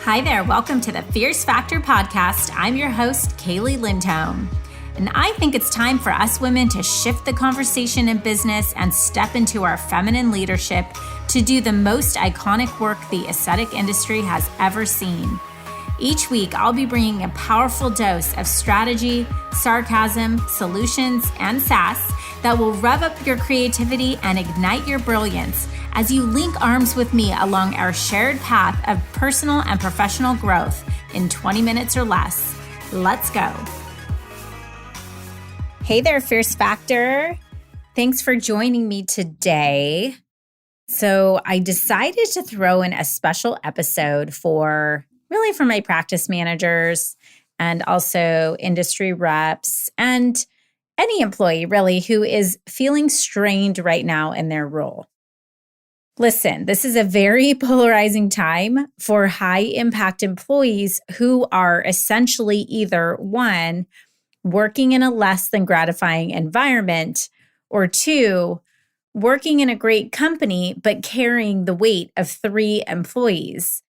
Hi there, welcome to the Fierce Factor podcast. I'm your host, Kaylee Lindholm. And I think it's time for us women to shift the conversation in business and step into our feminine leadership to do the most iconic work the aesthetic industry has ever seen. Each week, I'll be bringing a powerful dose of strategy, sarcasm, solutions, and sass that will rev up your creativity and ignite your brilliance as you link arms with me along our shared path of personal and professional growth in 20 minutes or less. Let's go. Hey there, Fierce Factor. Thanks for joining me today. So I decided to throw in a special episode for my practice managers and also industry reps and any employee really who is feeling strained right now in their role. Listen, this is a very polarizing time for high impact employees who are essentially either one, working in a less than gratifying environment, or two, working in a great company but carrying the weight of 3 employees.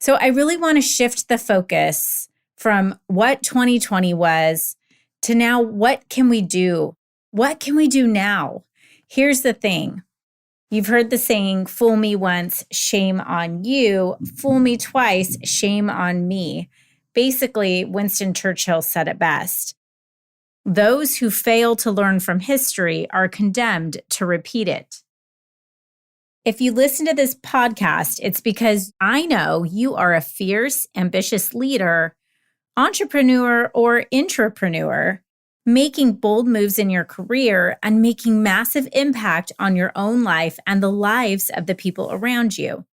So I really want to shift the focus from what 2020 was to now what can we do? What can we do now? Here's the thing. You've heard the saying, fool me once, shame on you. Fool me twice, shame on me. Basically, Winston Churchill said it best. Those who fail to learn from history are condemned to repeat it. If you listen to this podcast, it's because I know you are a fierce, ambitious leader, entrepreneur, or intrapreneur, making bold moves in your career and making massive impact on your own life and the lives of the people around you.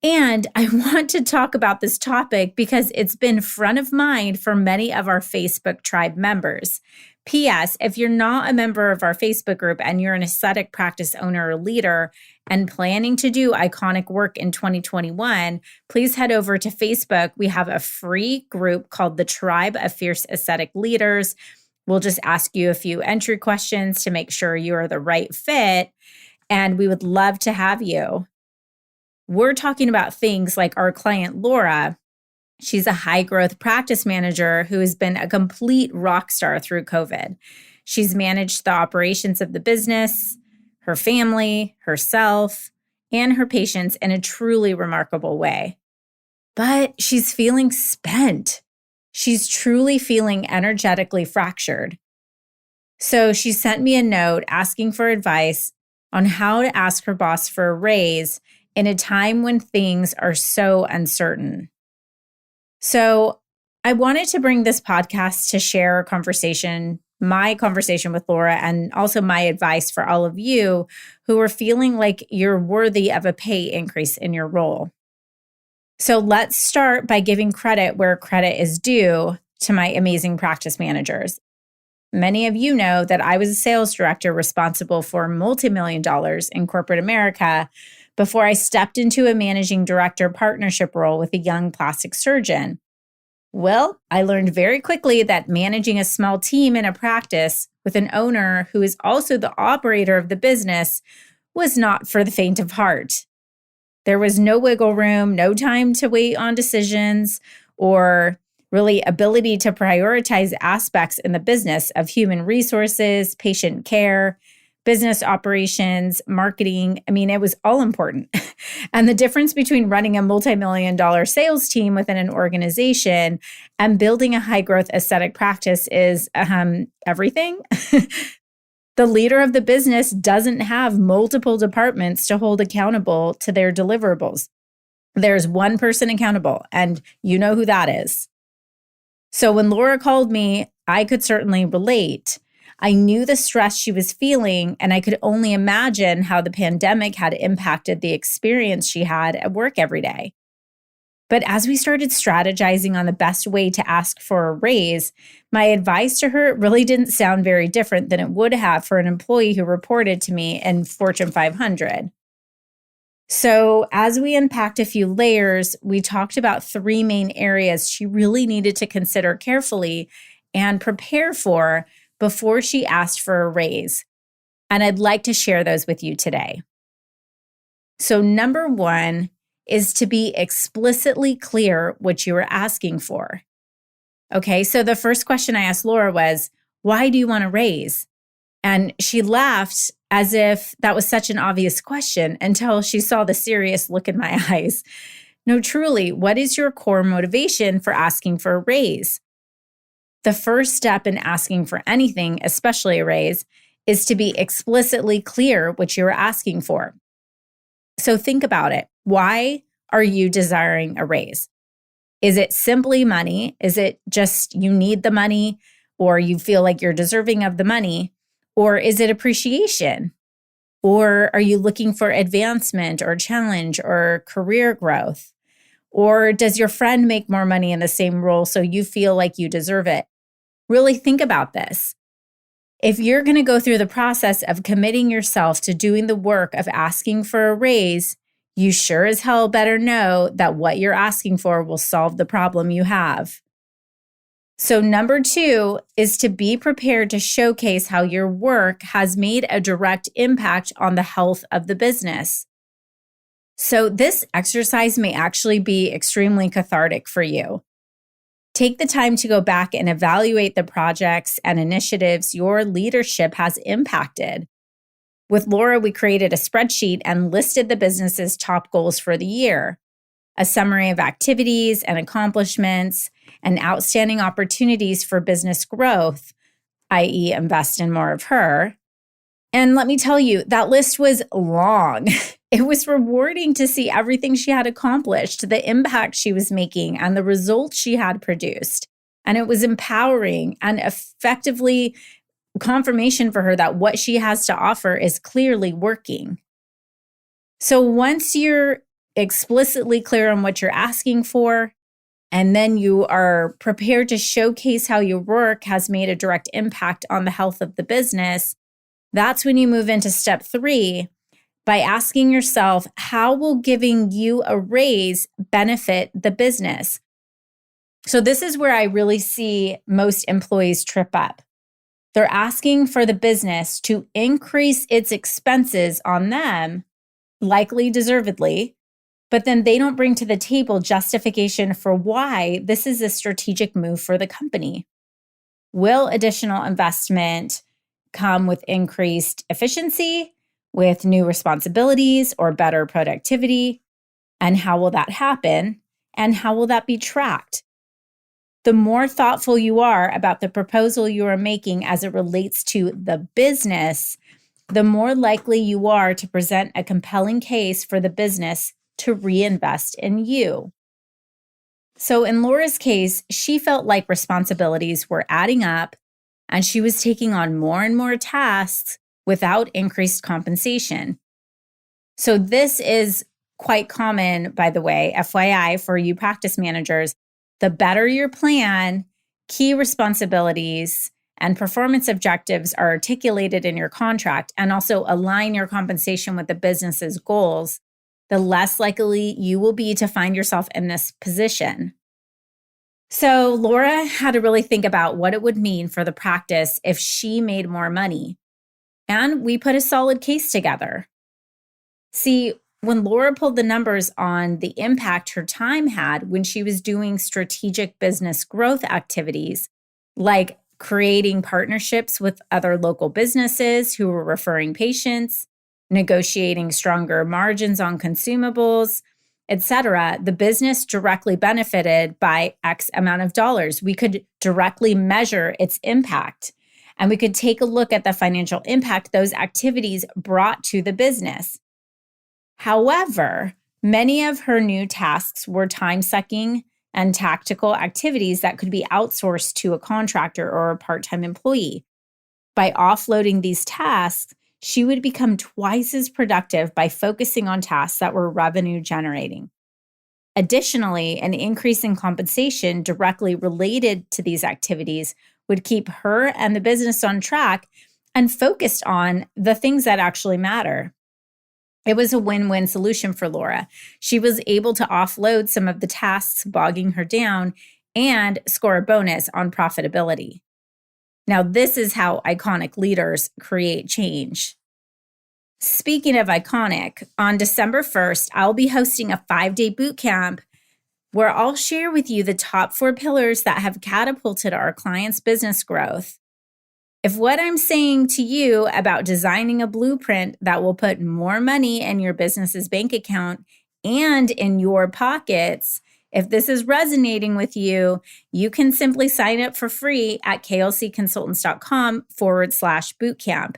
And I want to talk about this topic because it's been front of mind for many of our Facebook tribe members. P.S. If you're not a member of our Facebook group and you're an aesthetic practice owner or leader and planning to do iconic work in 2021, please head over to Facebook. We have a free group called the Tribe of Fierce Aesthetic Leaders. We'll just ask you a few entry questions to make sure you are the right fit, and we would love to have you. We're talking about things like our client, Laura. She's a high-growth practice manager who has been a complete rock star through COVID. She's managed the operations of the business, her family, herself, and her patients in a truly remarkable way. But she's feeling spent. She's truly feeling energetically fractured. So she sent me a note asking for advice on how to ask her boss for a raise in a time when things are so uncertain. So I wanted to bring this podcast to share a conversation, my conversation with Laura, and also my advice for all of you who are feeling like you're worthy of a pay increase in your role. So let's start by giving credit where credit is due to my amazing practice managers. Many of you know that I was a sales director responsible for multi-million dollars in corporate America before I stepped into a managing director partnership role with a young plastic surgeon. Well, I learned very quickly that managing a small team in a practice with an owner who is also the operator of the business was not for the faint of heart. There was no wiggle room, no time to wait on decisions, or really ability to prioritize aspects in the business of human resources, patient care, business operations, marketing. I mean, it was all important. And the difference between running a multi-million-dollar sales team within an organization and building a high-growth aesthetic practice is everything. The leader of the business doesn't have multiple departments to hold accountable to their deliverables. There's one person accountable, and you know who that is. So when Laura called me, I could certainly relate. I knew the stress she was feeling, and I could only imagine how the pandemic had impacted the experience she had at work every day. But as we started strategizing on the best way to ask for a raise, my advice to her really didn't sound very different than it would have for an employee who reported to me in Fortune 500. So as we unpacked a few layers, we talked about 3 main areas she really needed to consider carefully and prepare for before she asked for a raise. And I'd like to share those with you today. So number 1 is to be explicitly clear what you are asking for. Okay, so the first question I asked Laura was, why do you want to raise? And she laughed as if that was such an obvious question until she saw the serious look in my eyes. No, truly, what is your core motivation for asking for a raise? The first step in asking for anything, especially a raise, is to be explicitly clear what you're asking for. So think about it. Why are you desiring a raise? Is it simply money? Is it just you need the money or you feel like you're deserving of the money? Or is it appreciation? Or are you looking for advancement or challenge or career growth? Or does your friend make more money in the same role so you feel like you deserve it? Really think about this. If you're going to go through the process of committing yourself to doing the work of asking for a raise, you sure as hell better know that what you're asking for will solve the problem you have. So number 2 is to be prepared to showcase how your work has made a direct impact on the health of the business. So this exercise may actually be extremely cathartic for you. Take the time to go back and evaluate the projects and initiatives your leadership has impacted. With Laura, we created a spreadsheet and listed the business's top goals for the year, a summary of activities and accomplishments, and outstanding opportunities for business growth, i.e., invest in more of her. And let me tell you, that list was long. It was rewarding to see everything she had accomplished, the impact she was making, and the results she had produced. And it was empowering and effectively confirmation for her that what she has to offer is clearly working. So once you're explicitly clear on what you're asking for, and then you are prepared to showcase how your work has made a direct impact on the health of the business, that's when you move into step 3 by asking yourself, how will giving you a raise benefit the business? So this is where I really see most employees trip up. They're asking for the business to increase its expenses on them, likely deservedly, but then they don't bring to the table justification for why this is a strategic move for the company. Will additional investment come with increased efficiency, with new responsibilities, or better productivity? And how will that happen? And how will that be tracked? The more thoughtful you are about the proposal you are making as it relates to the business, the more likely you are to present a compelling case for the business to reinvest in you. So in Laura's case, she felt like responsibilities were adding up and she was taking on more and more tasks without increased compensation. So this is quite common, by the way, FYI, for you practice managers. The better your plan, key responsibilities, and performance objectives are articulated in your contract and also align your compensation with the business's goals, the less likely you will be to find yourself in this position. So Laura had to really think about what it would mean for the practice if she made more money. And we put a solid case together. See, when Laura pulled the numbers on the impact her time had when she was doing strategic business growth activities, like creating partnerships with other local businesses who were referring patients, negotiating stronger margins on consumables, etc., the business directly benefited by X amount of dollars. We could directly measure its impact, and we could take a look at the financial impact those activities brought to the business. However, many of her new tasks were time-sucking and tactical activities that could be outsourced to a contractor or a part-time employee. By offloading these tasks, she would become twice as productive by focusing on tasks that were revenue generating. Additionally, an increase in compensation directly related to these activities would keep her and the business on track and focused on the things that actually matter. It was a win-win solution for Laura. She was able to offload some of the tasks bogging her down and score a bonus on profitability. Now, this is how iconic leaders create change. Speaking of iconic, on December 1st, I'll be hosting a 5-day boot camp where I'll share with you the top 4 pillars that have catapulted our clients' business growth. If what I'm saying to you about designing a blueprint that will put more money in your business's bank account and in your pockets, if this is resonating with you, you can simply sign up for free at klcconsultants.com/bootcamp.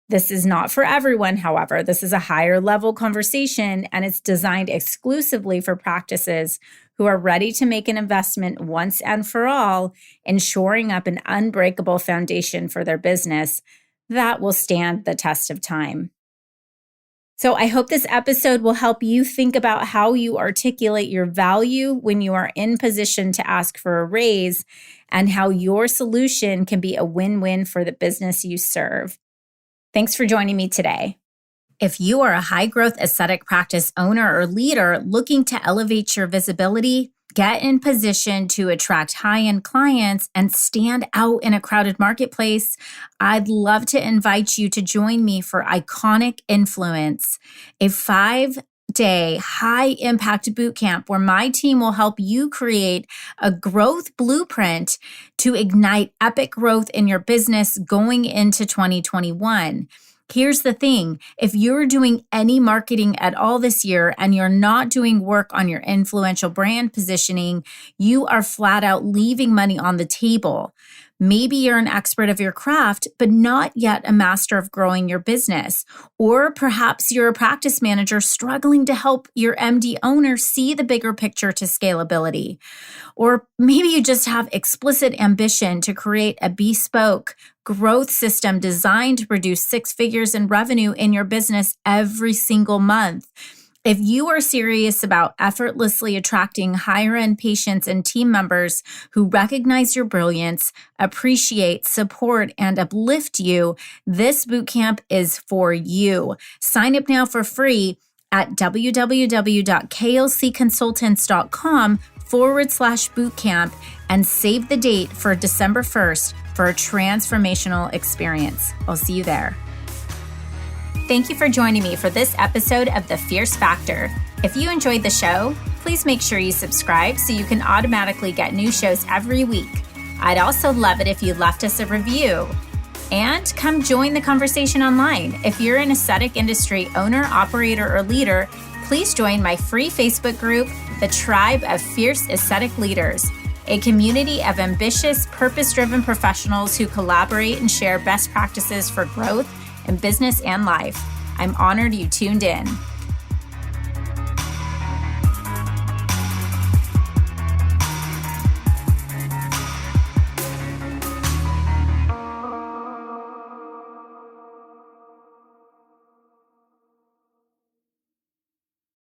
This is not for everyone, however. This is a higher level conversation, and it's designed exclusively for practices who are ready to make an investment once and for all in shoring up an unbreakable foundation for their business that will stand the test of time. So I hope this episode will help you think about how you articulate your value when you are in position to ask for a raise, and how your solution can be a win-win for the business you serve. Thanks for joining me today. If you are a high-growth aesthetic practice owner or leader looking to elevate your visibility, get in position to attract high-end clients, and stand out in a crowded marketplace, I'd love to invite you to join me for Iconic Influence, a 5-day high-impact bootcamp where my team will help you create a growth blueprint to ignite epic growth in your business going into 2021. Here's the thing. If you're doing any marketing at all this year and you're not doing work on your influential brand positioning, you are flat out leaving money on the table. Maybe you're an expert of your craft, but not yet a master of growing your business. Or perhaps you're a practice manager struggling to help your MD owner see the bigger picture to scalability. Or maybe you just have explicit ambition to create a bespoke growth system designed to produce 6 figures in revenue in your business every single month. If you are serious about effortlessly attracting higher-end patients and team members who recognize your brilliance, appreciate, support, and uplift you, this bootcamp is for you. Sign up now for free at www.klcconsultants.com/bootcamp and save the date for December 1st for a transformational experience. I'll see you there. Thank you for joining me for this episode of The Fierce Factor. If you enjoyed the show, please make sure you subscribe so you can automatically get new shows every week. I'd also love it if you left us a review. And come join the conversation online. If you're an aesthetic industry owner, operator, or leader, please join my free Facebook group, The Tribe of Fierce Aesthetic Leaders, a community of ambitious, purpose-driven professionals who collaborate and share best practices for growth in business and life. I'm honored you tuned in.